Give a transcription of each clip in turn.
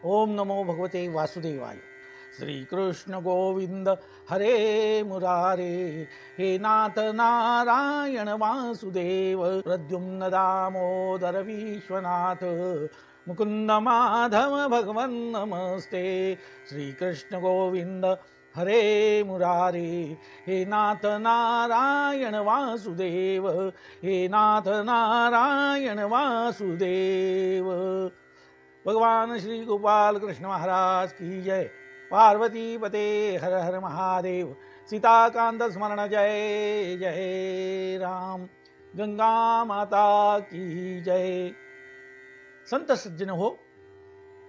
ओम नमो भगवते वासुदेवाय। श्रीकृष्ण गोविंद हरे मुरारे, हे नाथ नारायण वासुदेव, प्रद्युम्न दामोदर विश्वनाथ, मुकुंद माधव भगवन नमस्ते। श्रीकृष्ण गोविंद हरे मुरारे, हे नाथ नारायण वासुदेव, हे नाथ नारायण वासुदेव। भगवान श्री गोपाल कृष्ण महाराज की जय। पार्वती पते हर हर महादेव। सीताकांत स्मरण जय जय राम। गंगा माता की जय। संत सज्जन हो,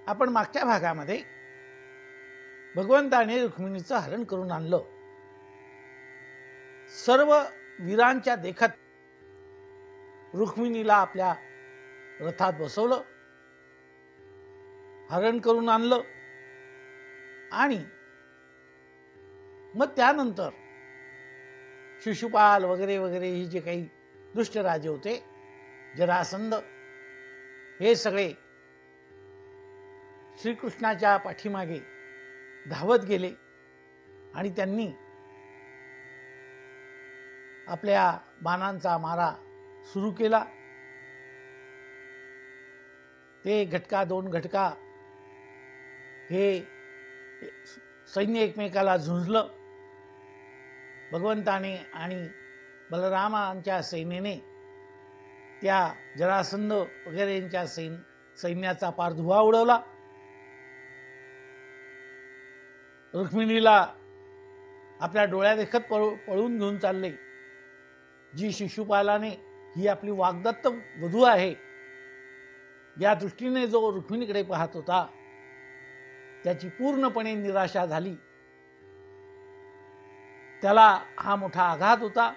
आपण मागच्या भागामध्ये भगवंताने रुक्मिणीचं हरण करून आणलं। सर्व वीरांच्या देखत रुक्मिणीला आपल्या रथात बसवलं, हरण करून आणलं आणि मग त्यानंतर शिशुपाल वगैरे वगैरे ही जे काही दुष्ट राजे होते, जरासंध, हे सगळे श्रीकृष्णाच्या पाठीमागे धावत गेले आणि त्यांनी आपल्या बाणांचा मारा सुरू केला। ते घटका दोन घटका हे सैन्य एकमेकाला झुंजलं। भगवंताने आणि बलरामांच्या सैन्याने त्या जरासंध वगैरे यांच्या सैन्याचा पार धुवा उडवला। रुक्मिणीला आपल्या डोळ्या देखत पळून घेऊन चालले। जी शिशुपालाने ही आपली वाग्दत्त वधू आहे या दृष्टीने जो रुक्मिणीकडे पाहत होता, त्याची पूर्णपणे निराशा झाली। त्याला हा मोठा आघात होता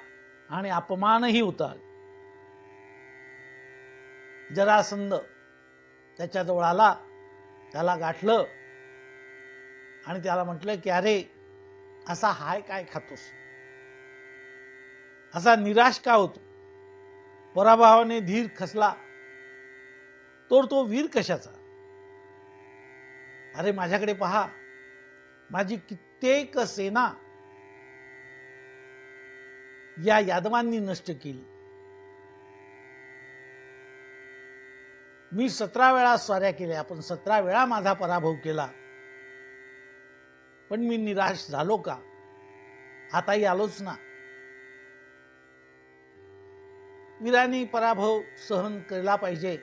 आणि अपमानही होता। जरासंध त्याच्या जवळ आला, त्याला गाठलं आणि त्याला म्हटलं की अरे, असा हाय काय खातोस, असा निराश का होतो, पराभवाने धीर खचला तर तो वीर कशाचा? अरे माझ्याकडे पहा, माझी कित्येक सेना या यादवांनी नष्ट केली। मी 17 वेळा स्वाऱ्या केल्या, पण 17 वेळा माझा पराभव केला, पण मी निराश झालो का? आताही आलोच ना। वीरांनी पराभव सहन केला पाहिजे,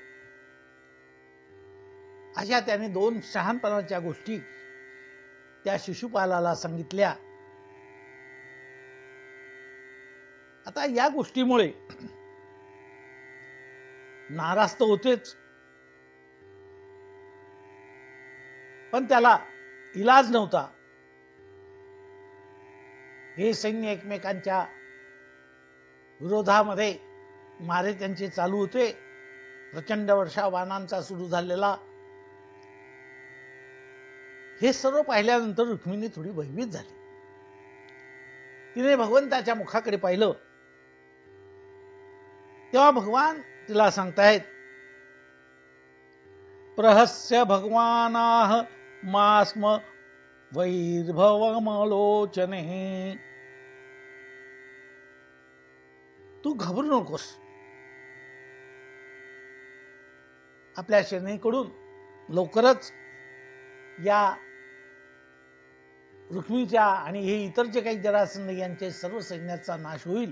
अशा त्याने 2 शहाणपणाच्या गोष्टी त्या शिशुपालाला सांगितल्या। आता या गोष्टीमुळे नाराज तर होतेच, पण त्याला इलाज नव्हता। हे सैन्य एकमेकांच्या विरोधामध्ये मारे त्यांचे चालू होते। प्रचंड वर्षा बाणांचा सुरू झालेला। हे सर्व पाहिल्यानंतर रुक्मिणी थोडी भयभीत झाली। तिने भगवंताच्या मुखाकडे पाहिलं, तेव्हा भगवान तिला सांगतायत, प्रहस्य भगवानाह मास्म वैर्भवमलोचने। तू घाबरू नकोस। आपल्या सेनेकडून लवकरच या रुक्मिणीच्या आणि हे इतर जे काही जरासंध यांचे सर्व सैन्याचा नाश होईल,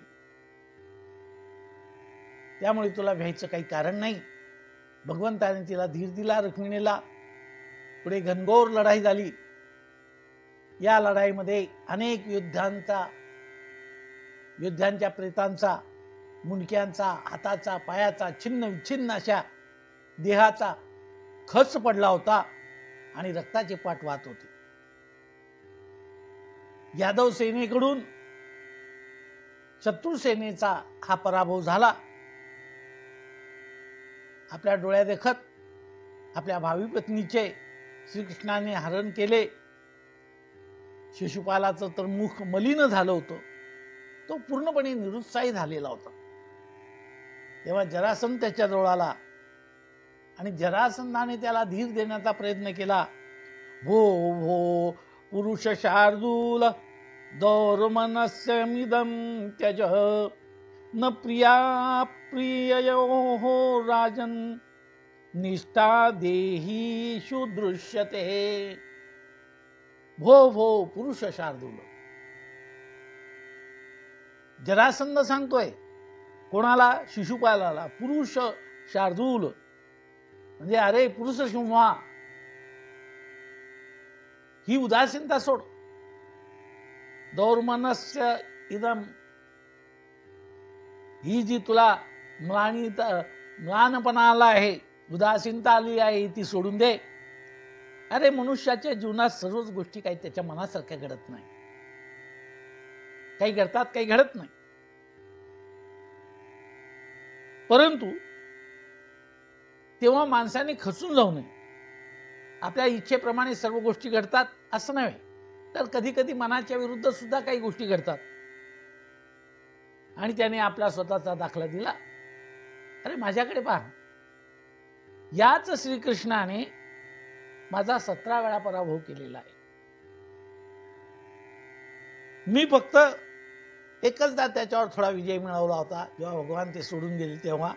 त्यामुळे तुला भ्यायचं काही कारण नाही। भगवंताने तिला धीर दिला। रुक्मिणीला पुढे घनघोर लढाई झाली। या लढाईमध्ये अनेक योद्ध्यांच्या प्रेतांचा, मुंडक्यांचा, हाताचा, पायाचा, छिन्न विच्छिन्न अशा देहाचा खच पडला होता आणि रक्ताचे पाट वाहत होते। यादव सेनेकडून शत्रू सेनेचा हा पराभव झाला। आपल्या डोळ्या देखत आपल्या भावी पत्नीचे श्रीकृष्णाने हरण केले। शिशुपालाचं तर मुख मलिन झालं होतं, तो पूर्णपणे निरुत्साही झालेला होता। तेव्हा जरासंध त्याच्या जवळ आला आणि जरासंधाने त्याला धीर देण्याचा प्रयत्न केला. भो भो पुरुष शार्दूल दौर्मनस्यमिदं त्यज न प्रिया प्रिययोः राजन् निष्ठा देहीषु दृश्यते. भो भो पुरुष शार्दूल. जरासंध सांगतोय कोणाला? शिशुपालाला. पुरुष शार्दूल म्हणजे अरे पुरुष सिंहा, ही उदासीनता सोड. दौर्मनस्य इदम, ही जी तुला म्लानपणा आला आहे, उदासीनता आली आहे, ती सोडून दे. अरे मनुष्याच्या जीवनात सर्वच गोष्टी काही त्याच्या मनासारख्या घडत नाही. काही घडतात, काही घडत नाही. परंतु तेव्हा माणसाने खचून जाऊ नये. आपल्या इच्छेप्रमाणे सर्व गोष्टी घडतात असं नव्हे, तर कधी कधी मनाच्या विरुद्ध सुद्धा काही गोष्टी घडतात. आणि त्याने आपला स्वतःचा दाखला दिला. अरे माझ्याकडे पहा, याच श्रीकृष्णाने माझा 17 वेळा पराभव केलेला आहे. मी फक्त एकचदा त्याच्यावर थोडा विजय मिळवला होता, जेव्हा भगवान ते सोडून गेले तेव्हा.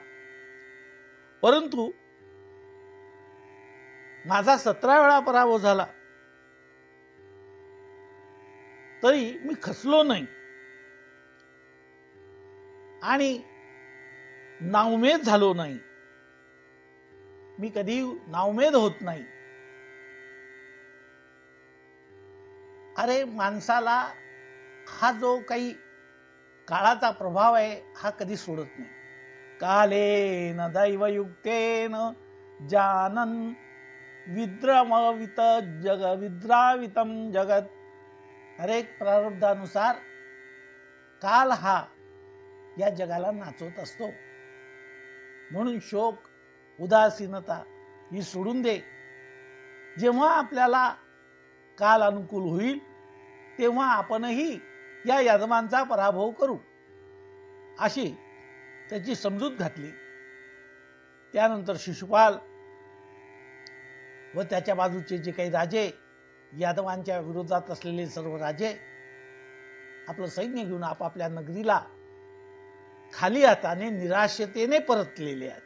परंतु माझा 17 वेळा पराभव झाला तरी मी खचलो नाही आणि नाउमेद झालो नाही. मी कधी नाउमेद होत नाही. अरे माणसाला हा जो काही काळाचा प्रभाव आहे हा कधी सोडत नाही. कालेन दैवयुक्तेन जानन विद्रमवित जग विद्रावितम जगत. अरे प्रारब्धानुसार काल हा या जगाला नाचवत असतो. म्हणून शोक उदासीनता ही सोडून दे. जेव्हा आपल्याला काल अनुकूल होईल तेव्हा आपणही या यादवांचा पराभव करू, अशी त्याची समजूत घातली. त्यानंतर शिशुपाल व त्याच्या बाजूचे जे काही राजे, यादवांच्या विरोधात असलेले सर्व राजे आपलं सैन्य घेऊन आपापल्या नगरीला खाली हाताने निराशतेने परतलेले आहेत.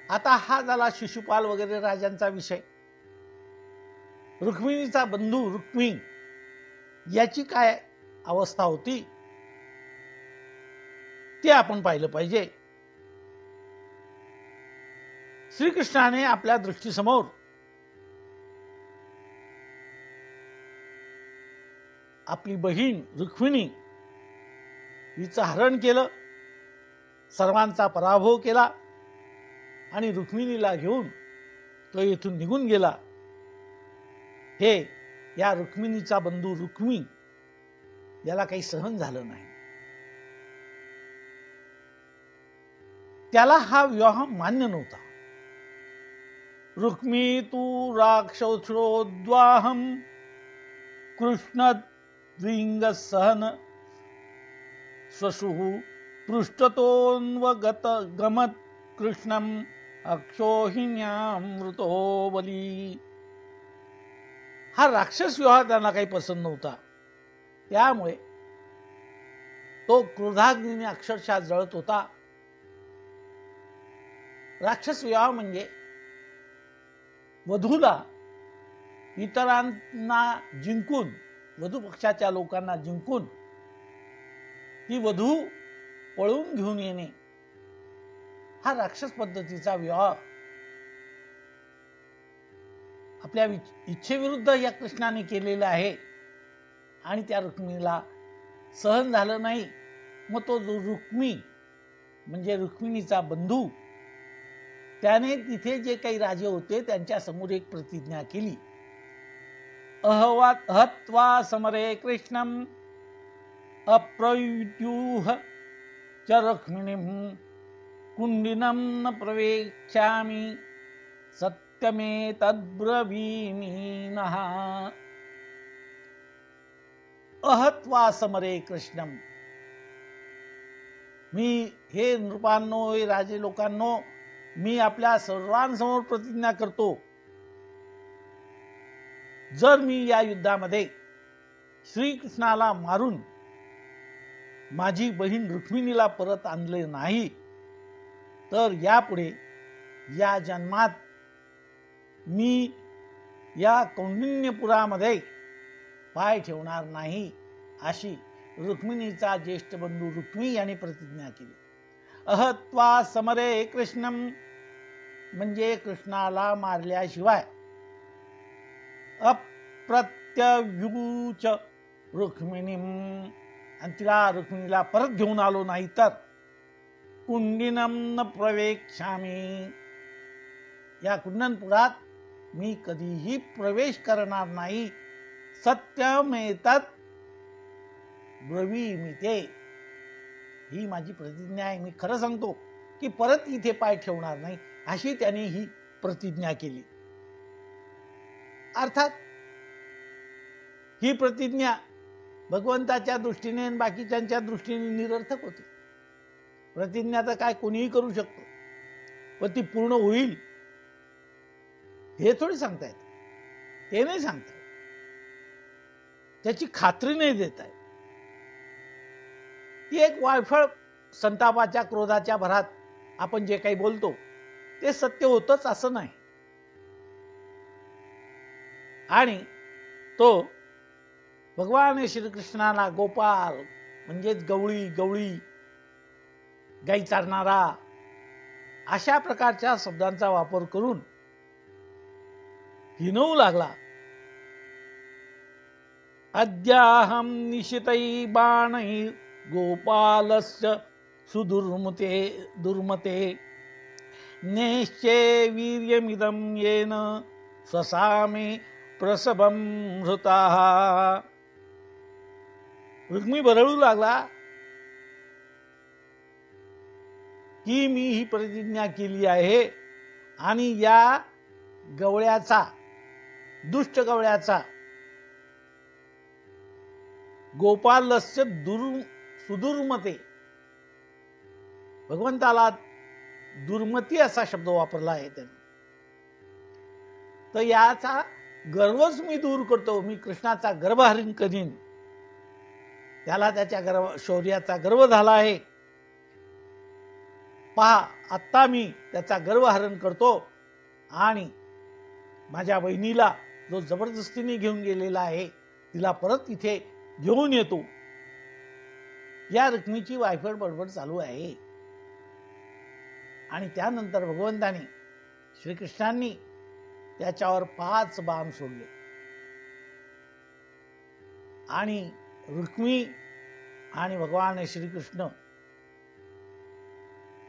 आता हा झाला शिशुपाल वगैरे राजांचा विषय. रुक्मिणीचा बंधू रुक्मिणी याची काय अवस्था होती ते आपण पाहिलं पाहिजे. श्रीकृष्णाने आपल्या दृष्टीसमोर आपली बहीण रुक्मिणी हिचं हरण केलं, सर्वांचा पराभव केला आणि रुक्मिणीला घेऊन तो येथून निघून गेला. हे या रुक्मिणीचा बंधू रुक्मी याला काही सहन झालं नाही. त्याला हा विवाह मान्य नव्हता. रुक्मी तू राक्षसोद्वाहम कृष्ण द्विंग सहन स्वसुः पृष्ठतोन्वगत गमत कृष्णम अक्षोहिण्यामृतो बली. हा राक्षस विवाह त्यांना काही पसंत नव्हता. त्यामुळे तो क्रोधाग्नीने अक्षरशः जळत होता. राक्षस विवाह म्हणजे वधूला इतरांना जिंकून, वधू पक्षाच्या लोकांना जिंकून ती वधू पळून घेऊन येणे, हा राक्षस पद्धतीचा विवाह. आपल्या इच्छेविरुद्ध या कृष्णाने केलेला आहे आणि त्या रुक्मिणीला सहन झालं नाही. मग तो जो रुक्मी म्हणजे रुक्मिणीचा बंधू, त्याने तिथे जे काही राजे होते त्यांच्या समोर एक प्रतिज्ञा केली. अहत्वा समरे कृष्णम अप्रयुत्यूह च रुक्मिणीं कुंडिनम न प्रवेक्ष्यामि सत्यमे तद्ब्रवीमि नः. अहत्वा समरे कृष्णम, मी हे नृपांनो, हे राजे लोकांनो, मी आपल्या सर्वांसमोर प्रतिज्ञा करतो, जर मी या युद्धामध्ये श्रीकृष्णाला मारून माझी बहीण रुक्मिणीला परत आणले नाही, तर यापुढे या जन्मात मी या कौंडिन्यपुरामध्ये पाय ठेवणार नाही, अशी रुक्मिणीचा ज्येष्ठ बंधू रुक्मी यांनी प्रतिज्ञा केली. अहत्वा समरे कृष्णम, म्हणजे कृष्णाला मारल्याशिवाय, अप्रत्यव्यूच रुक्मिणीम, आणि तिला रुक्मिणीला परत घेऊन आलो नाही तर कुंडिनम न प्रवेक्षामी, या कुंडनपुरात मी कधीही प्रवेश करणार नाही. सत्यमेतत् ब्रवीमि ते, ही माझी प्रतिज्ञा आहे. मी खरं सांगतो की परत इथे पाय ठेवणार नाही, अशी त्याने ही प्रतिज्ञा केली. अर्थात ही प्रतिज्ञा भगवंताच्या दृष्टीने आणि बाकीच्यांच्या दृष्टीने निरर्थक होती. प्रतिज्ञा तर काय कोणीही करू शकतो, पण ती पूर्ण होईल हे थोडी सांगता येत, ते नाही सांगता येत, त्याची खात्री नाही देता येत. ती एक वायफळ संतापाच्या, क्रोधाच्या भरात आपण जे काही बोलतो ते सत्य होतच असं नाही. आणि तो भगवान श्रीकृष्णाला गोपाल, म्हणजेच गवळी, गवळी, गाई चारणारा, अशा प्रकारच्या शब्दांचा वापर करून हिनवू लागला. अद्याहम निशितै बाणै गोपालस्य दुर्मते नेश्चे वीर्यमिदं येन स्वसामे प्रसभं हृताः. रुक्मी बरळू लागला की मी ही प्रतिज्ञा केली आहे आणि या गवळ्याचा, दुष्ट गवळ्याचा, गोपालस्य सुदुर्मते, भगवंताला दुर्मती असा शब्द वापरला आहे त्याने, तर याचा गर्वच मी दूर करतो. मी कृष्णाचा गर्वहरण करीन. त्याला त्याच्या शौर्याचा गर्व झाला आहे. पहा, आत्ता मी त्याचा गर्वहरण करतो आणि माझ्या बहिणीला जो जबरदस्तीने घेऊन गेलेला आहे तिला परत इथे घेऊन येतो. या रुक्मीची वायफळ बडबड चालू आहे. आणि त्यानंतर भगवंतानी, श्रीकृष्णांनी त्याच्यावर 5 बाण सोडले आणि रुक्मी आणि भगवान श्रीकृष्ण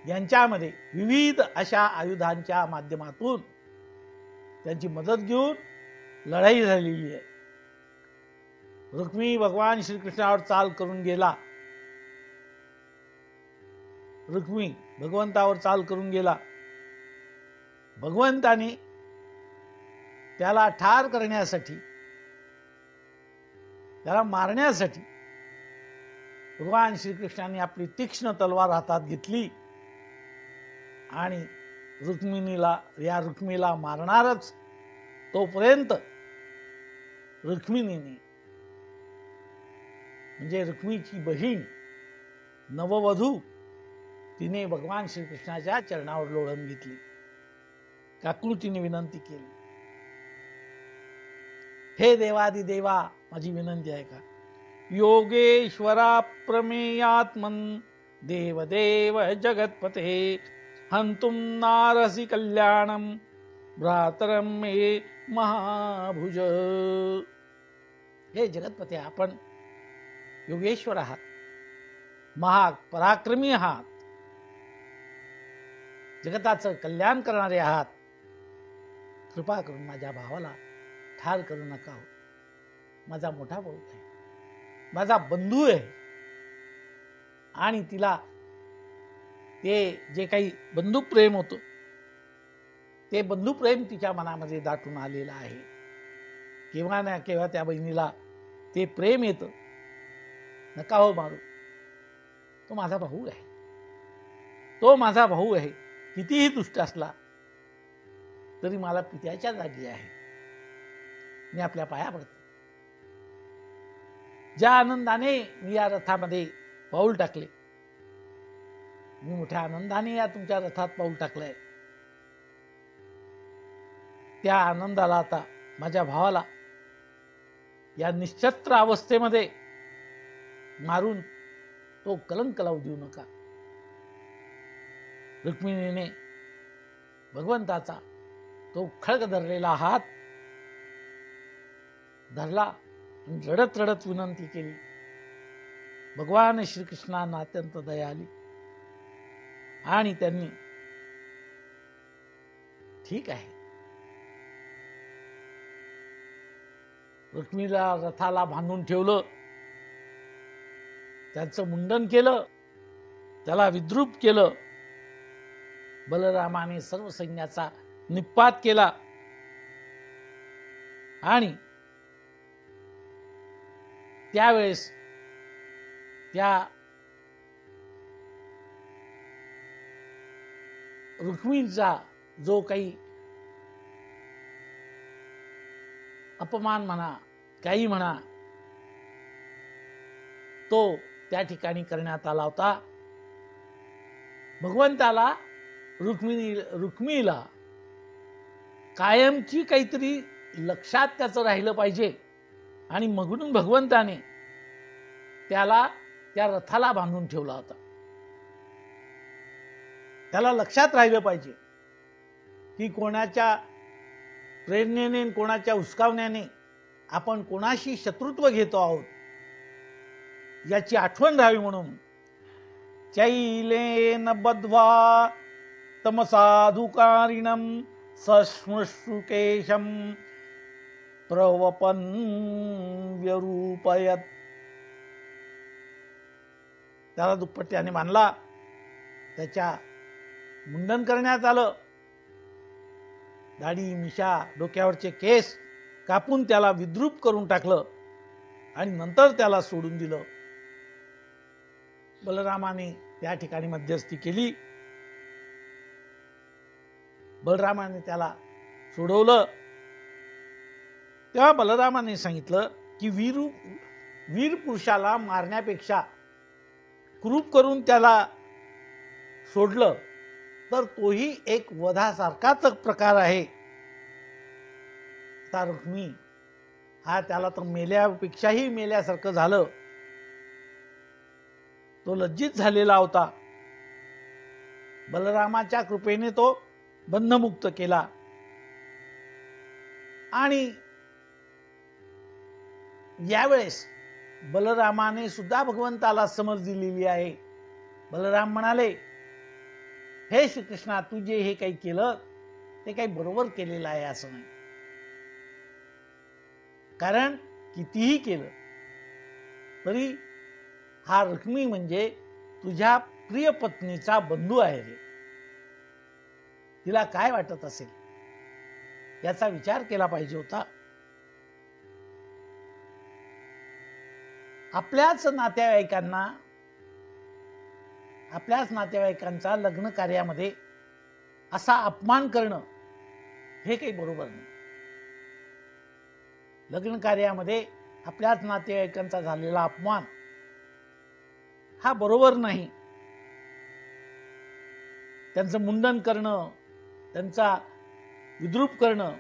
यांच्यामध्ये विविध अशा आयुधांच्या माध्यमातून त्यांची मदत घेऊन लढाई झालेली आहे. रुक्मी भगवान श्रीकृष्णावर चाल करून गेला. रुक्मी भगवंतावर चाल करून गेला. भगवंताने त्याला ठार करण्यासाठी, त्याला मारण्यासाठी भगवान श्रीकृष्णाने आपली तीक्ष्ण तलवार हातात घेतली आणि रुक्मिणीला मारणारच तोपर्यंत रुक्मिणीने, म्हणजे रुक्मीची बहीण नववधू, तिने भगवान श्रीकृष्णाच्या चरणावर लोळण घेतली. काकुळतीने विनंती केली, हे देवादिदेवा, माझी विनंती आहे का? योगेश्वरा प्रमेयात्मन देवदेव जगतपते हंतुम नारसी कल्याणम भ्रातरम मे महाभुज. हे जगतपते, आपण योगेश्वर आहात, पराक्रमी आहात, जगताचं कल्याण करणारे आहात. कृपा करून माझ्या भावाला ठार करू नका. माझा मोठा भाऊ आहे, माझा बंधू आहे, आणि तिला ते जे काही बंधुप्रेम होतं ते बंधुप्रेम तिच्या मनामध्ये दाटून आलेलं आहे. केव्हा ना केव्हा त्या बहिणीला ते प्रेम येतं. नका हो मारू, तो माझा भाऊ आहे, तो माझा भाऊ आहे, कितीही दुष्ट असला तरी मला पित्याच्या जागी आहे. मी आपल्या पाया पडतो. ज्या आनंदाने मी या रथामध्ये पाऊल टाकले, मी मोठ्या आनंदाने या तुमच्या रथात पाऊल टाकलंय, त्या आनंदाला आता माझ्या भावाला या निश्चत्र अवस्थेमध्ये मारून तो कलंक लावू देऊ नका. रुक्मिणीने भगवंताचा तो खळग धरलेला हात धरला आणि रडत रडत विनंती केली. भगवान श्रीकृष्णांना अत्यंत दया आली आणि त्यांनी ठीक आहे, रुक्मिणीला रथाला बांधून ठेवलं, त्याचं मुंडन केलं, त्याला विद्रूप केलं. बलरामाने सर्व सैन्याचा निपात केला आणि त्यावेळेस त्या रुक्मिणीचा जो काही अपमान म्हणा, काही म्हणा, तो त्या ठिकाणी करण्यात आला होता. भगवंताला रुक्मिणीला कायमची काहीतरी लक्षात त्याचं राहिलं पाहिजे आणि म्हणून भगवंताने त्याला त्या रथाला बांधून ठेवला होता. त्याला लक्षात राहिलं पाहिजे की कोणाच्या प्रेरणेने, कोणाच्या हुसकावण्याने आपण कोणाशी शत्रुत्व घेतो आहोत याची आठवण राहावी म्हणून चैलेन बद्ध्वा तमसाधुकारिणं सश्मश्रुकेशं प्रवपन् व्यरूपयत. त्याला दुपट्ट्याने बांधला, त्याच्या मुंडन करण्यात आलं, दाढी मिशा डोक्यावरचे केस कापून त्याला विद्रूप करून टाकलं आणि नंतर त्याला सोडून दिलं. बलरामाने त्या ठिकाणी मध्यस्थी केली. बलरामाने त्याला सोडवलं. तेव्हा बलरामाने सांगितलं की वीर पुरुषाला मारण्यापेक्षा क्रूप करून त्याला सोडलं तर तोही एक वधासारखाच प्रकार आहे. आता रुक्मी हा त्याला तर मेल्यापेक्षाही मेल्यासारखं झालं. तो लज्जित झालेला होता. बलरामाच्या कृपेने तो बंधमुक्त केला आणि यावेळेस बलरामाने सुद्धा भगवंताला समज दिलेली आहे. बलराम म्हणाले, हे श्रीकृष्णा, तू जे हे काही केलं ते काही बरोबर केलेलं आहे असं नाही. कारण कितीही केलं तरी हा रुक्मी म्हणजे तुझ्या प्रिय पत्नीचा बंधू आहे रे. तिला काय वाटत असेल याचा विचार केला पाहिजे होता. आपल्याच नातेवाईकांचा लग्न कार्यामध्ये असा अपमान करणं हे काही बरोबर नाही. लग्न कार्यामध्ये आपल्याच नातेवाईकांचा झालेला अपमान हा बरोबर नाही. त्यांचं मुंडन करणं, त्यांचा विद्रूप करणं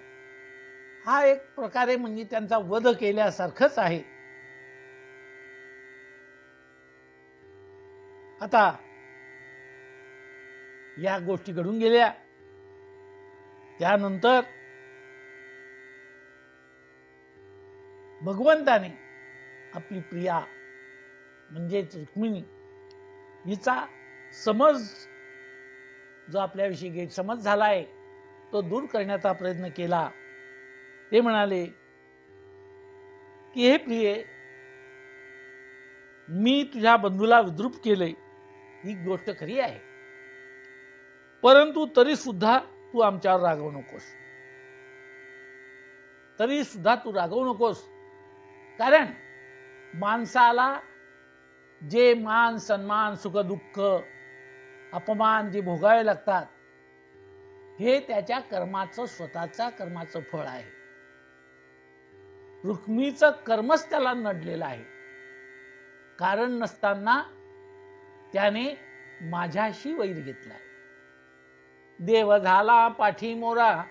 हा एक प्रकारे म्हणजे त्यांचा वध केल्यासारखंच आहे. आता या गोष्टी घडून गेल्या. त्यानंतर भगवंताने आपली प्रिया म्हणजेच रुक्मिणी हिचा समज जो आपल्याविषयी गैरसमज झाला आहे तो दूर करण्याचा प्रयत्न केला. ते म्हणाले की हे प्रिये, मी तुझ्या बंधूला विद्रूप केले ही गोष्ट खरी आहे, परंतु तरी सुद्धा तू आमच्यावर रागवू नकोस. कारण माणसाला जे मान सन्मान सुख दुःख अपमान जे भोगावे लागतात हे त्याच्या कर्माचं, स्वतःच्या कर्माचं फळ आहे. रुक्मिणीचं कर्मच त्याला नडलेलं आहे. कारण नसताना त्याने माझ्याशी वैर घेतलाय. देव झाला पाठी मोरा,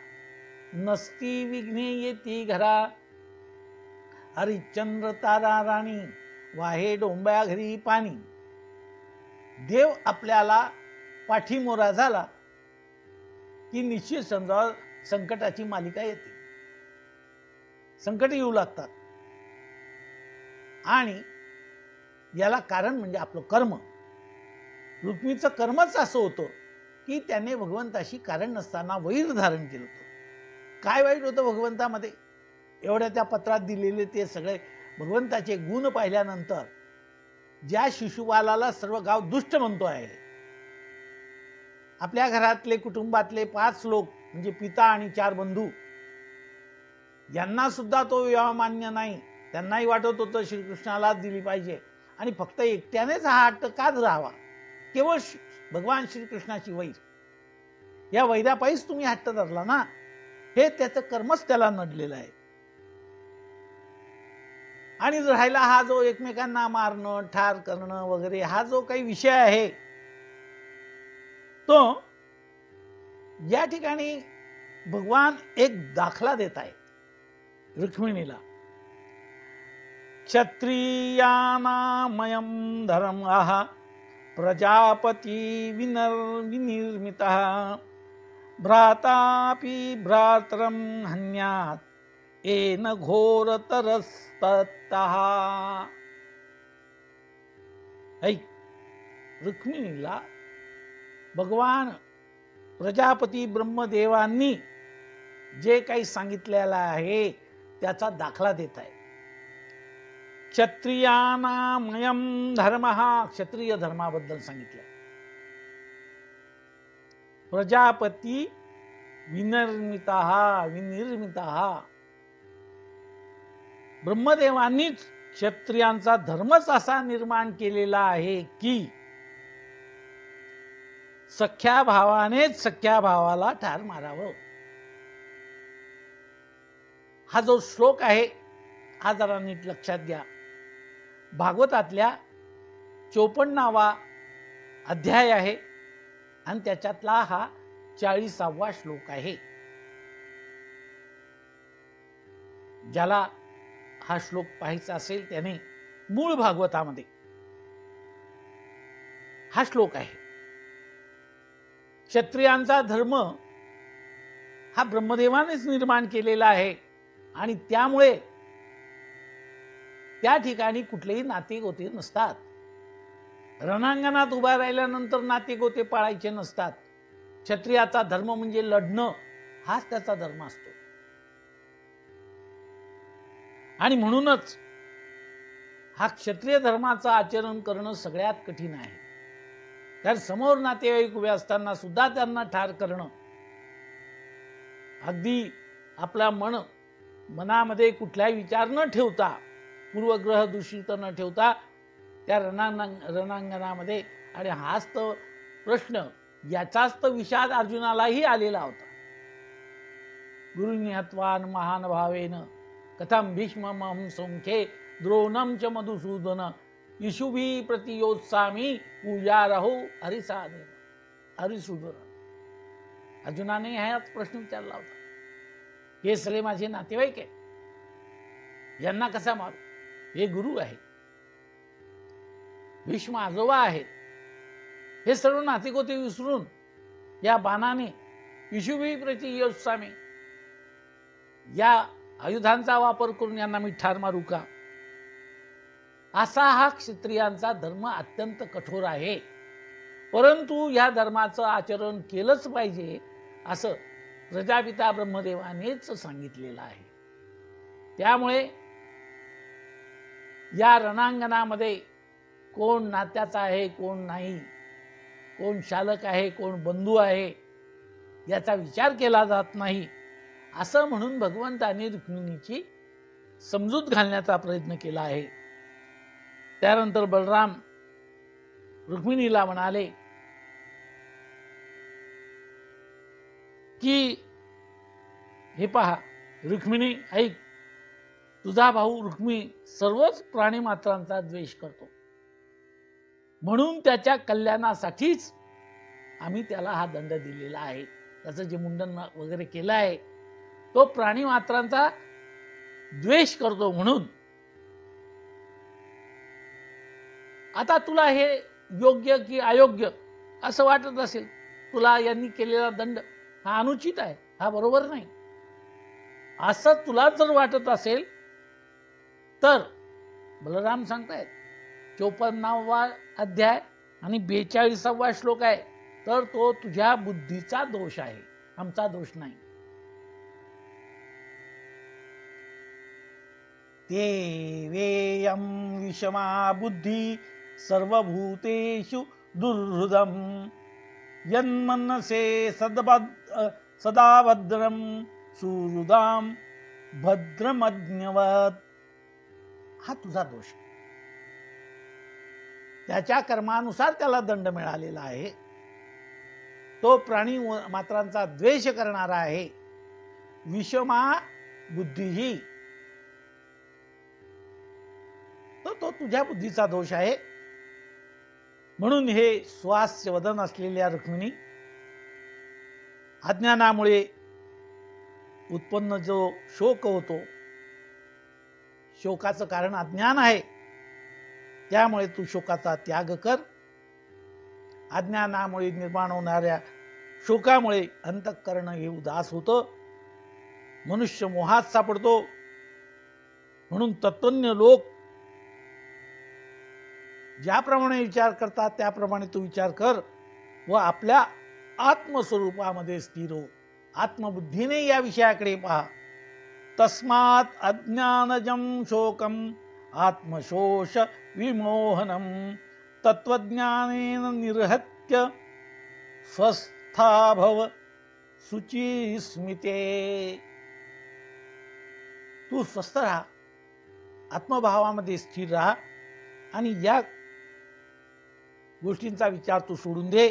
नसती विघ्ने येती घरा. हरिश्चंद्र तारा राणी, वाहे डोंब्या घरी पाणी. देव आपल्याला पाठीमोरा झाला की निश्चित समजा संकटाची मालिका येते, संकट येऊ लागतात. आणि याला कारण म्हणजे आपलं कर्म. रुक्मिणीचं कर्मच असं होतं की त्याने भगवंताशी कारण नसताना वैर धारण केलं होतं. काय वाईट होतं भगवंतामध्ये? एवढ्या त्या पत्रात दिलेले ते सगळे भगवंताचे गुण पाहिल्यानंतर ज्या शिशुपालाला सर्व गाव दुष्ट म्हणतो आहे, आपल्या घरातले कुटुंबातले 5 लोक म्हणजे पिता आणि 4 बंधू यांना सुद्धा तो विवाह मान्य नाही. त्यांनाही वाटत होतं श्रीकृष्णालाच दिली पाहिजे आणि फक्त एकट्यानेच हा हट्ट का धरावा? केवळ भगवान श्रीकृष्णाची वैर, या वैरापायीच तुम्ही हट्ट धरला ना, हे त्याचं कर्मच त्याला नडलेलं आहे. आणि राहिला हा जो एकमेकांना मारणं, ठार करणं वगैरे हा जो काही विषय आहे, तो या ठिकाणी भगवान एक दाखला देत आहे रुक्मिणीला. क्षत्रियानामयं धर्मः प्रजापती विनिर्मितः भ्रातापि भ्रातरं हन्यात् येन घोरतरस्ततः. ऐक, रुक्मिणीला भगवान प्रजापती ब्रह्मदेवांनी जे काही सांगितलेलं आहे त्याचा दाखला देत आहे. क्षत्रियानामयं धर्मः, क्षत्रिय धर्माबद्दल सांगितलं. प्रजापती विनिर्मितः, ब्रह्मदेवांनीच क्षत्रियांचा धर्मच असा निर्माण केलेला आहे की सख्या भावानेच सख्या भावाला ठार मारावं. हा जो श्लोक आहे हा जरा नीट लक्षात घ्या. भागवतातल्या 54वा अध्याय आहे आणि त्याच्यातला हा 40वा श्लोक आहे. ज्याला हा श्लोक पाहायचा असेल त्याने मूळ भागवतामध्ये हा श्लोक आहे. क्षत्रियांचा धर्म हा ब्रह्मदेवानेच निर्माण केलेला आहे आणि त्यामुळे त्या ठिकाणी कुठलेही नाते गोते नसतात. रणांगणात उभा राहिल्यानंतर नाते गोते पाळायचे नसतात. क्षत्रियाचा धर्म म्हणजे लढणं, हाच त्याचा धर्म असतो. आणि म्हणूनच हा क्षत्रिय धर्माचं आचरण करणं सगळ्यात कठीण आहे. कारण समोर नातेवाईक उभे असताना सुद्धा त्यांना ठार करणं, अगदी आपला मनामध्ये कुठलाही विचार न ठेवता, पूर्वग्रह दूषित न ठेवता त्या रणांगणामध्ये. आणि हाच तर प्रश्न, याचाच तर विषाद अर्जुनालाही आलेला होता. गुरुनी हत्वान महान भावेन कथम भीष्ममहं संख्ये द्रोणं च मधुसूदन इषुभी प्रतियोत्सामी पूजारहो हरिसूदन. अर्जुनाने हाच प्रश्न विचारला होता. हे सगळे माझे नातेवाईक आहे, यांना कसा मारू? हे गुरु आहेत, भीष्म आजोबा आहेत, हे सर्व नातेगोते विसरून या बाणाने इषुभी प्रतियोत्सामी या आयुधांचा वापर करून यांना मी ठार मारू का? असा हा क्षत्रियांचा धर्म अत्यंत कठोर आहे. परंतु या धर्माचं आचरण केलंच पाहिजे असं प्रजापिता ब्रह्मदेवानेच सांगितलेलं आहे. त्यामुळे या रणांगणामध्ये कोण नात्याचा आहे, कोण नाही, कोण शालक आहे, कोण बंधू आहे, याचा विचार केला जात नाही. असं म्हणून भगवंताने रुक्मिणीची समजूत घालण्याचा प्रयत्न केला आहे. त्यानंतर बलराम रुक्मिणीला म्हणाले की हे पहा रुक्मिणी ऐक, तुझा भाऊ रुक्मी सर्वच प्राणी मात्रांचा द्वेष करतो, म्हणून त्याच्या कल्याणासाठीच आम्ही त्याला हा दंड दिलेला आहे. त्याचं जे मुंडन वगैरे केलं आहे तो प्राणी मात्रांचा द्वेष करतो म्हणून. आता तुला हे योग्य की अयोग्य असं वाटत असेल, तुला यांनी केलेला दंड हा अनुचित आहे, हा बरोबर नाही, असं तुला जर वाटत असेल तर बलराम सांगतायत 54वा अध्याय आणि 42वा श्लोक आहे, तर तो तुझ्या बुद्धीचा दोष आहे, आमचा दोष नाही. ते वेयम विषमा बुद्धी सर्वभूतेषु दुर्हृदम यन्मनसे सदा भद्रम सुहृदाम भद्रमज्ञवत. हा तुझा दोष, त्याच्या कर्मानुसार त्याला दंड मिळालेला आहे. तो प्राणी मात्रांचा द्वेष करणारा आहे. विषमा बुद्धीही, तो तुझ्या बुद्धीचा दोष आहे. म्हणून हे स्वास्य वदन असलेल्या रुक्मिणी, अज्ञानामुळे उत्पन्न जो शोक होतो, शोकाचं कारण अज्ञान आहे, त्यामुळे तू शोकाचा त्याग कर. अज्ञानामुळे निर्माण होणाऱ्या शोकामुळे अंतःकरण हे उदास होतं, मनुष्य मोहात सापडतो. म्हणून तत्वज्ञ लोक ज्याप्रमाणे विचार करतात त्याप्रमाणे तू विचार कर व आपल्या आत्मस्वरूपामध्ये स्थिर हो. आत्मबुद्धीने या विषयाकडे पहा. तस्मात अज्ञानजं शोकम आत्मशोष विमोहनम तत्वज्ञानेन निर्हत्य स्वस्था भव शुची स्मिते. तू स्वस्थ राहा, आत्मभावामध्ये स्थिर राहा आणि या गोष्टींचा विचार तू सोडून दे.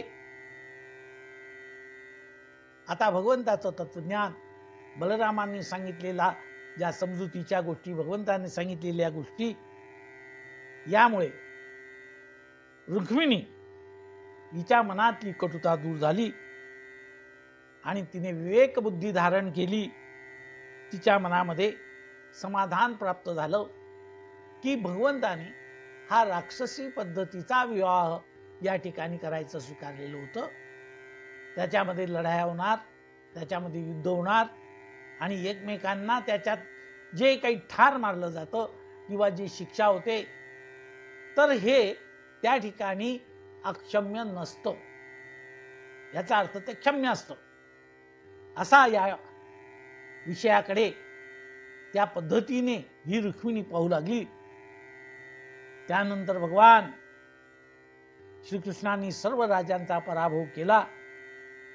आता भगवंताचं तत्वज्ञान, बलरामांनी सांगितलेला ज्या समजुतीच्या गोष्टी, भगवंतांनी सांगितलेल्या गोष्टी, यामुळे रुक्मिणी हिच्या मनातली कटुता दूर झाली आणि तिने विवेक बुद्धी धारण केली. तिच्या मनामध्ये समाधान प्राप्त झालं की भगवंताने हा राक्षसी पद्धतीचा विवाह या ठिकाणी करायचं स्वीकारलेलं होतं. त्याच्यामध्ये लढाया होणार, त्याच्यामध्ये युद्ध होणार आणि एकमेकांना त्याच्यात जे काही ठार मारलं जातं किंवा जी शिक्षा होते, तर हे त्या ठिकाणी अक्षम्य नसतं, याचा अर्थ ते क्षम्य असतं. असा या विषयाकडे त्या पद्धतीने ही रुक्मिणी पाहू लागली. त्यानंतर भगवान श्रीकृष्णांनी सर्व राजांचा पराभव केला,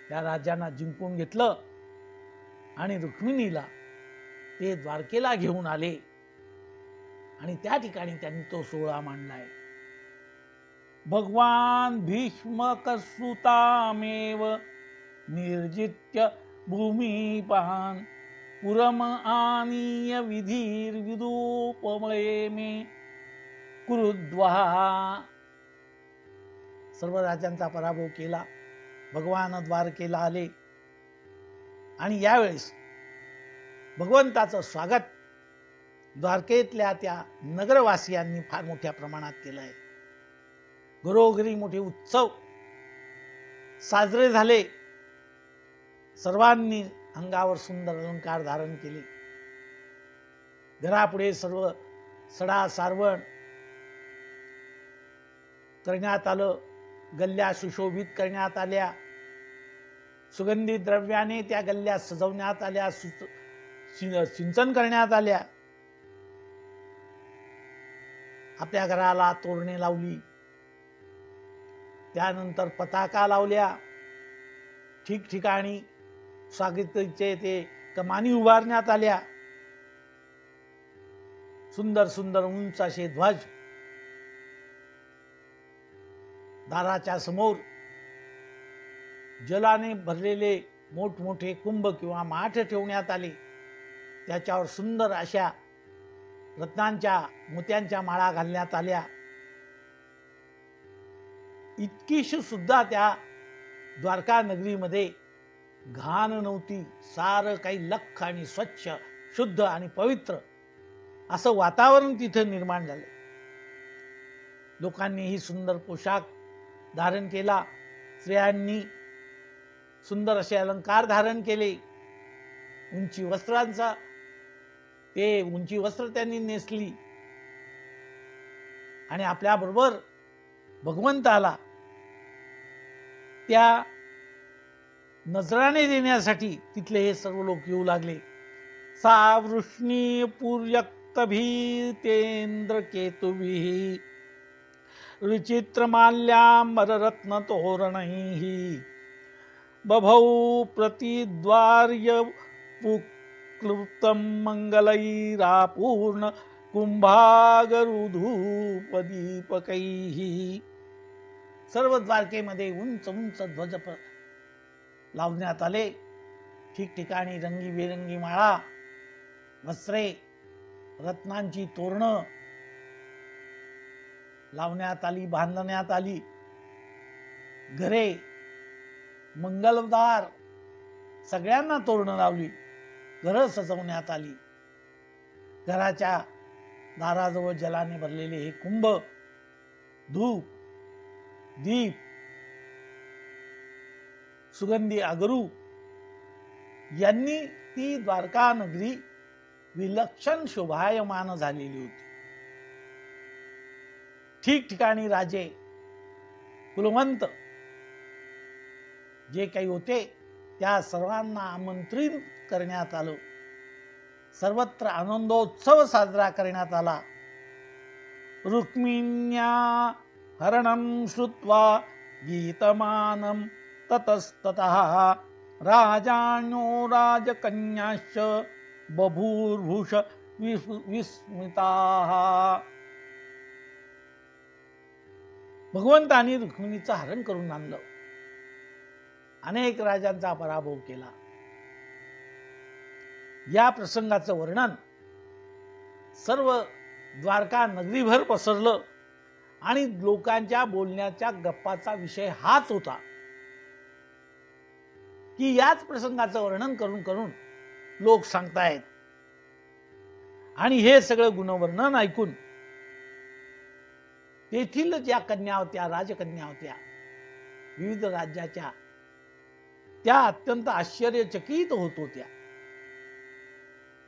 त्या राजांना जिंकून घेतलं आणि रुक्मिणीला ते द्वारकेला घेऊन आले आणि त्या ठिकाणी त्यांनी तो सोहळा मांडलाय. भगवान भीष्मकसुतामेव निर्जित्य भूमिपान पुरम आनीय विधीर विदूपमये मे कुरुद्वा. सर्व राजांचा पराभव केला, भगवान द्वारकेला आले आणि यावेळेस भगवंताचं स्वागत द्वारकेतल्या त्या नगरवासियांनी फार मोठ्या प्रमाणात केलं आहे. घरोघरी मोठे उत्सव साजरे झाले. सर्वांनी अंगावर सुंदर अलंकार धारण केले. घरापुढे सर्व सडा सारवण करण्यात आलं, गल्ल्या सुशोभित करण्यात आल्या, सुगंधी द्रव्याने त्या गल्ल्या सजवण्यात आल्या, सिंचन करण्यात आल्या. आपल्या घराला तोरणे लावली, त्यानंतर पताका लावल्या, ठिकठिकाणी स्वागताचे ते कमानी उभारण्यात आल्या. सुंदर सुंदर उंच असे ध्वज दाराच्या समोर, जलाने भरलेले मोठमोठे कुंभ किंवा माठ ठेवण्यात आले. त्याच्यावर सुंदर अशा रत्नांच्या मोत्यांच्या माळा घालण्यात आल्या. इतकीशी सुद्धा त्या द्वारका नगरीमध्ये घाण नव्हती. सारं काही लख्ख आणि स्वच्छ, शुद्ध आणि पवित्र असं वातावरण तिथे निर्माण झालं. लोकांनीही सुंदर पोशाख धारण केला. स्त्रियांनी सुंदर असे अलंकार धारण केले. उंची वस्त्र त्यांनी नेसली आणि आपल्या बरोबर भगवंताला त्या नजराणे देण्यासाठी तिथले हे सर्व लोक येऊ लागले. सा वृष्णी पूर्यक्तभीतेंद्र केतुभिः विचित्रमाल्याम्बररत्न तोरणैः बभौ प्रतिद्वार्य पुक्लुप्तं मंगलैरापूर्ण कुंभागरुधूपदीपकैः. सर्व द्वारकेमध्ये उंच उंच ध्वज लावण्यात आले. ठिकठिकाणी रंगीबेरंगी माळा, वस्त्रे, रत्नांची तोरणं लावण्यात आली, बांधण्यात आली. घरे, मंगलदार सगळ्यांना तोरणं लावली. घरं सजवण्यात आली. घराच्या दाराजवळ जलाने भरलेले हे कुंभ, धूप, दीप, सुगंधी अगरू यांनी ती द्वारका नगरी विलक्षण शोभायमान झालेली होती. ठिकठिकाणी राजे, कुलवंत जे काही होते त्या सर्वांना आमंत्रित करण्यात आलं. सर्वत्र आनंदोत्सव साजरा करण्यात आला. रुक्मिण्या हरणं श्रुत्वा गीतमानं ततस्ततः राजान्यो राजकन्याश्च बभूर्भुष विस्मिताः. भगवंतानी रुक्मिणीचं हरण करून आणलं. अनेक राजांचा पराभव केला. या प्रसंगाचं वर्णन सर्व द्वारका नगरीभर पसरलं आणि लोकांच्या बोलण्याच्या गप्पाचा विषय हाच होता की याच प्रसंगाचं वर्णन करून करून लोक सांगतायत. आणि हे सगळं गुणवर्णन ऐकून तेथील ज्या कन्या होत्या, राजकन्या होत्या विविध राज्याच्या, त्या अत्यंत आश्चर्यचकित होत होत्या.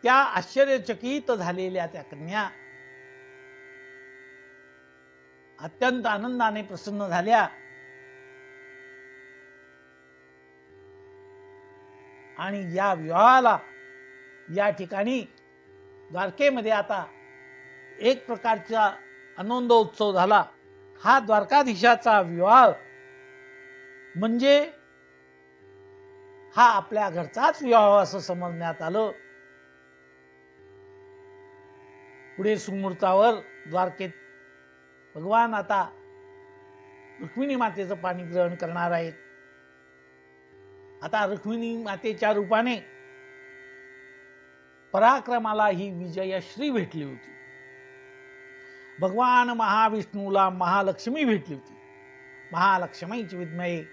त्या आश्चर्यचकित झालेल्या त्या कन्या अत्यंत आनंदाने प्रसन्न झाल्या आणि या विवाहाला या ठिकाणी द्वारकेमध्ये आता एक प्रकारचा आनंदोत्सव झाला. हा द्वारकाधीशाचा विवाह म्हणजे हा आपल्या घरचाच विवाह असं समजण्यात आलं. पुढे सुमुहूर्तावर द्वारकेत भगवान आता रुक्मिणी मातेचं पाणी ग्रहण करणार आहेत. आता रुक्मिणी मातेच्या रूपाने पराक्रमाला ही विजयश्री भेटली होती. भगवान महाविष्णूला महालक्ष्मी भेटली होती. महालक्ष्मीच विद्महे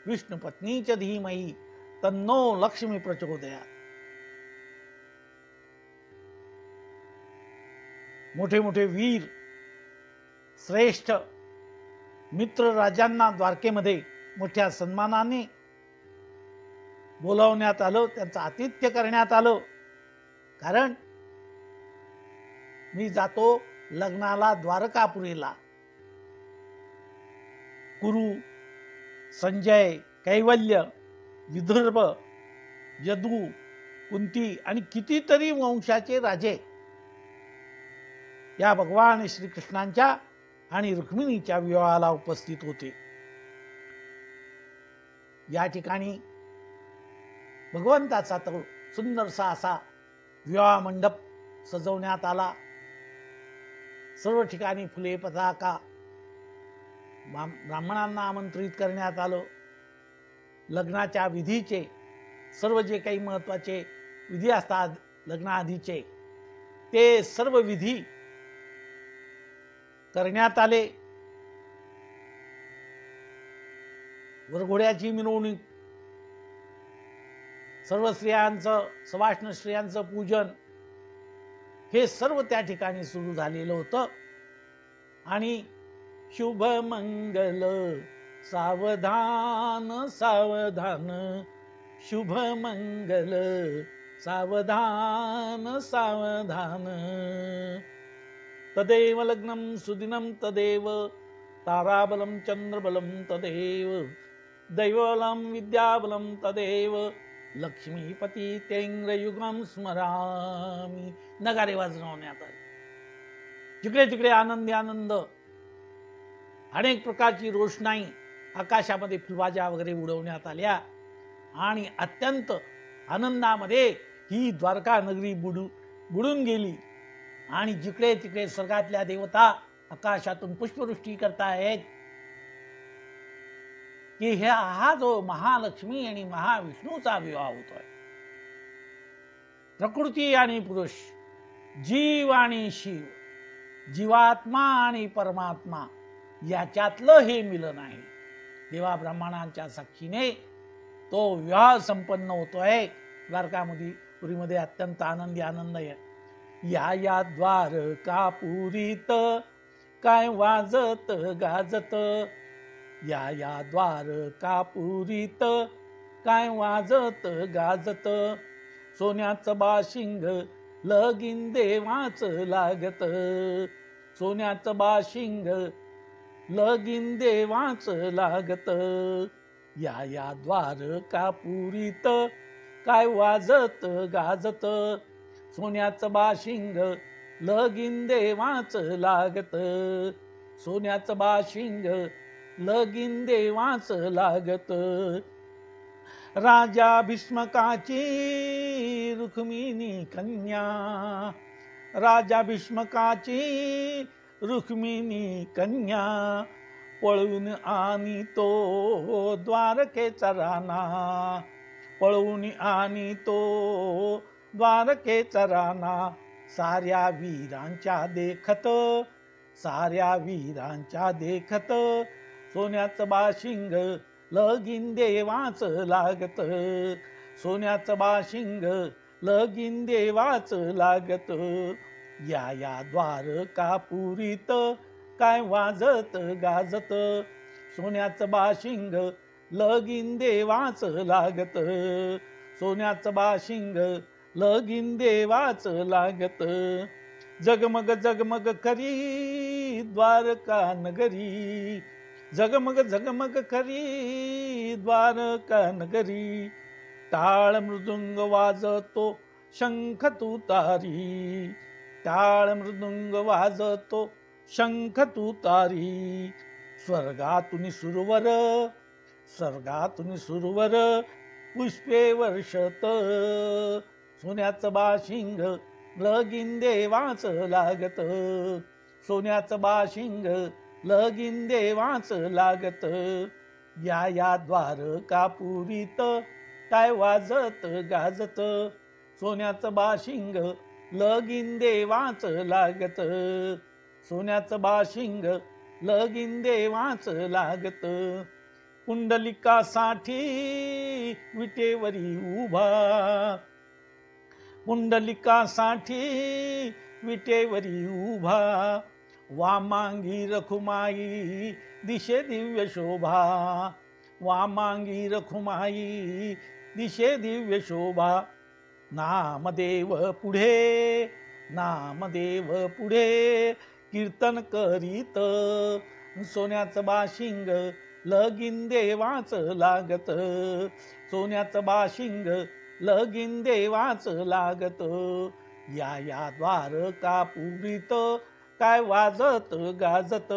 विष्णुपत्नीच धीमहि तन्नो लक्ष्मी प्रचोदयात्. मोठे मोठे वीर श्रेष्ठ मित्र राजांना द्वारकेमध्ये मोठ्या सन्मानाने बोलावण्यात आलं. त्यांचं आतिथ्य करण्यात आलं. कारण मी जातो लग्नाला द्वारकापुरीला. कुरु, संजय, कैवल्य, विदर्भ, यदू, कुंती आणि कितीतरी वंशाचे राजे या भगवान श्रीकृष्णांच्या आणि रुक्मिणीच्या विवाहाला उपस्थित होते. या ठिकाणी भगवंताचा तो सुंदरसा असा विवाह मंडप सजवण्यात आला. सर्व ठिकाणी फुले, पताका, ब्राह्मणांना आमंत्रित करण्यात आलं. लग्नाच्या विधीचे सर्व जे काही महत्त्वाचे विधी असतात लग्नाआधीचे ते सर्व विधी करण्यात आले. वरघोड्याची मिरवणूक, सर्व स्त्रियांचं, सवाष्ण स्त्रियांचं पूजन हे सर्व त्या ठिकाणी सुरू झालेलं होतं. आणि शुभ मंगल सावधान सावधान, शुभ मंगल सावधान सावधान, तदेव लग्नं सुदिनं तदेव, ताराबलं चंद्रबलं तदेव, दैवबलं विद्याबलं तदेव, लक्ष्मीपती तेंग्रयुगं स्मरामी. नगारे वाजवण्यात आले. जिकडे तिकडे आनंदी आनंद, अनेक प्रकारची रोषणाई, आकाशामध्ये फुलबाजा वगैरे उडवण्यात आल्या आणि अत्यंत आनंदामध्ये ही द्वारका नगरी बुडून गेली. आणि जिकडे तिकडे स्वर्गातल्या देवता आकाशातून पुष्पवृष्टी करतायत की हा जो महालक्ष्मी आणि महाविष्णूचा विवाह होतोय. प्रकृती आणि पुरुष, जीव आणि शिव, जीवात्मा आणि परमात्मा याच्यातलं हे मिलन आहे. देवा ब्राह्मणांच्या साक्षीने तो विवाह संपन्न होतोय. द्वारकामध्ये पुरीमध्ये अत्यंत आनंदी आनंद आहे. या द्वारकापुरीत काय वाजत गाजत, या द्वारकापुरीत काय वाजत गाजत, सोन्याचं बाशिंग लगीन देवाच लागत, सोन्याचं बाशिंग लगीन देवाच लागत, या द्वारकापुरीत काय वाजत गाजत, सोन्याचं बाशिंग लगीन देवाच लागत, सोन्याचं बाशिंग लगीन देवाच लागत. राजा भीष्मकाची रुक्मिणी कन्या, राजा भीष्मकाची रुक्मिणी कन्या, पळून आणि तो द्वारकेचा राणा, पळून आणि तो द्वारकेचा राणा, साऱ्या वीरांच्या देखत, साऱ्या वीरांच्या देखत, सोन्याचं बाशिंग लगीन देवाच लागत, सोन्याचं बाशिंग लगीन देवाच लागत. या द्वारकापुरीत काय वाजत गाजत, सोन्याचं बाशिंग लगीन देवाच लागत, सोन्याचं बाशिंग लगीन देवाच लागत. जगमग जगमग करी द्वारका नगरी, जगमग जगमग करी द्वारका नगरी, टाळ मृदुंग वाजतो शंख तुतारी, टाळ मृदुंग वाजतो शंख तुतारी, स्वर्गातून सुरवर, स्वर्गातून सुरवर पुष्पे वर्षत, सोन्याचं बाशिंग लगीन देवाच लागत, सोन्याचं बाशिंग लगीन देवाच लागत. या द्वारकापुरीत काय वाजत गाजत, सोन्याचं बाशिंग लगीन देवाच लागत, सोन्याचं बाशिंग लगीन देवाच लागत. पुंडलिकासाठी विटेवरी उभा, पुंडलिकासाठी विटेवरी उभा, वामांगी रखुमाई दिशे दिव्य शोभा, वामांगी रखुमाई दिशे दिव्य शोभा. नामदेव पुढे, नामदेव पुढे कीर्तन करीत, सोन्याचं बाशिंग लगीन देवाच लागत, सोन्याचं बाशिंग लगीन देवाच लागत. या द्वारकापुरीत काय वाजत गाजत,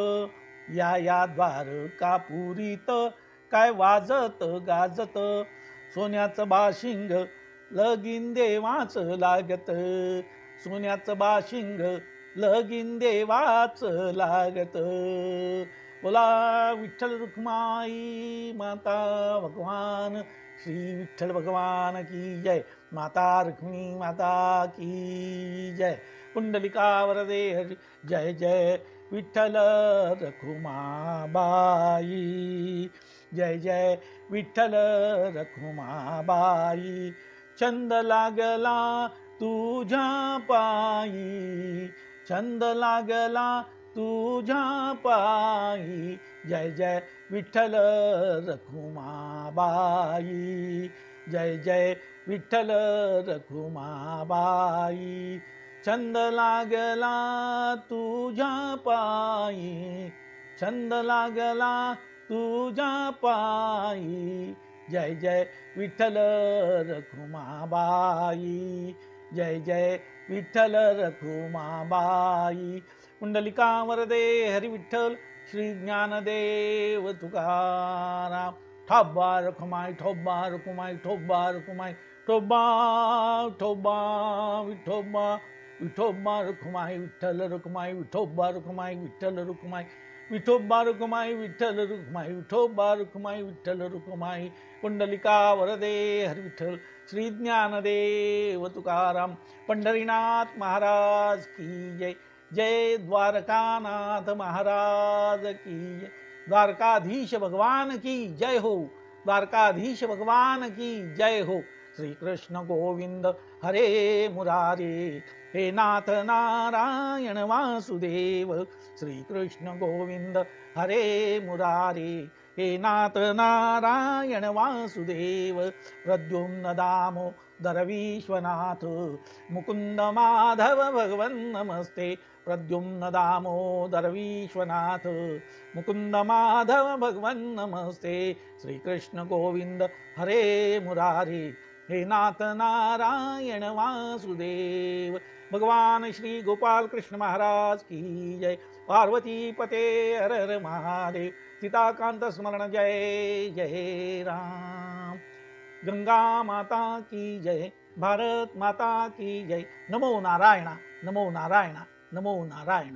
या द्वारकापुरीत काय वाजत गाजत, सोन्याचं बाशिंग लगीन देवाच लागत, सोन्याचं बाशिंग लगीन देवाच लागत. बोला विठ्ठल रुक्माई माता भगवान श्री विठ्ठल भगवान की जय। माता रुक्मिणी माता की जय। पुंडलिका वरदे हरी जय जय विठ्ठल रखुमाबाई जय जय विठ्ठल रखुमाबाई। छंद लागला तुझ्या पायी छंद लागला तुझ्या पायी जय जय विठ्ठल रखुमाबाई जय जय विठ्ठल रखुमाबाई। छंद लागला तुझ्या पायी छंद लागला तुझ्या पायी जय जय विठ्ठल रखुमाबाई जय जय विठ्ठल रखुमाबाई। पुंडलिका वरदे हरी विठ्ठल श्री ज्ञानदेव तुकाराम। ठोबा रखुमाई ठोबा रखुमाई ठोबा रखुमाई ठोबा ठोबा विठोबा विठोबा रखुमाई विठ्ठल रखुमाई विठोबा रखुमाई विठ्ठल रखुमाई विठोबा रखुमाई विठ्ठल रखुमाई विठोबा रखुमाई विठ्ठल रखुमाई। पुंडलिका वरदे हरी विठ्ठल श्री ज्ञानदेव तुकाराम। पंढरीनाथ महाराज की जय। जय द्वारकानाथ महाराज की जय। द्वारकाधीश भगवान की जय हो। द्वारकाधीश भगवान की जय हो। श्री कृष्ण गोविंद हरे मुरारे हे नाथ नारायण वासुदेव। श्री कृष्ण गोविंद हरे मुरारे हे नाथ नारायण वासुदेव। प्रद्युम्न दामोदर विश्वनाथ मुकुंद माधव भगवन् नमस्ते। प्रद्युम्न दामोदर विश्वनाथ मुकुंद माधव भगवन् नमस्ते। श्री कृष्ण गोविंद हरे मुरारे हे नाथ नारायण वासुदेव। भगवान श्री गोपाल कृष्ण महाराज की जय। पार्वती पते हर हर महादेव। सीताकांत स्मरण जय जय राम। गंगा माता की जय। भारत माता की जय। नमो नारायण नमो नारायण नमो नारायण।